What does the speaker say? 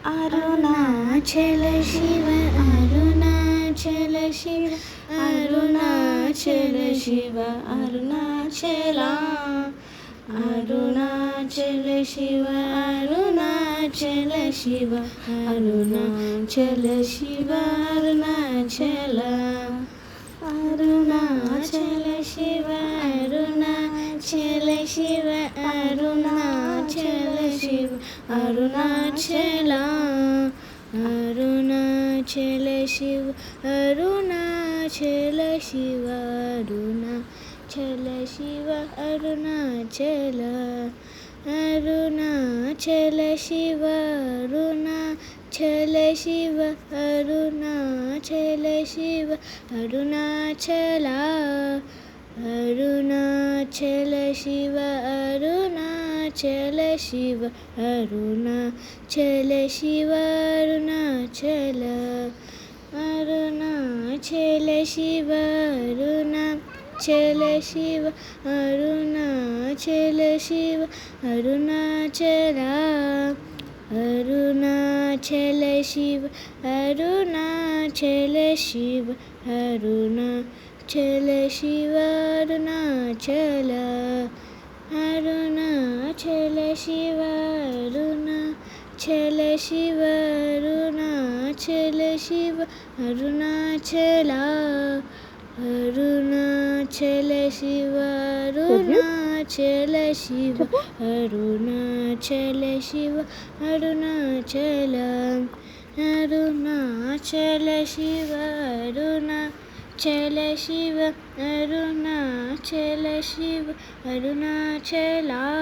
Arunachal Shiva Arunachal Shiva Arunachal Shiva Arunachala Arunachal Shiva Arunachal Shiva Arunachal Shiva Arunachal Arunachal Shiva Arunachal Shiva Arunachal Shiva Arunachala Arunachal Shiva Arunachal Shiva Arunachal Shiva Arunachal Arunachal Shiva Arunachal Shiva Arunachal Shiva Arunachala Arunachal Shiva Arunachal Shiva Arunachal Shiva Arunachal Arunachal Shiva Arunachal Shiva Arunachal Shiva Arunachala Arunachal Shiva Arunachal Shiva Arunachal Shiva Arunachal Arunachal Shiva Arunachal Shiva Arunachal Shiva Arunachala Arunachal Shiva Arunachal Shiva Arunachal Shiva Arunachal Arunachal Shiva Arunachal Shiva Arunachal Shiva Arunachala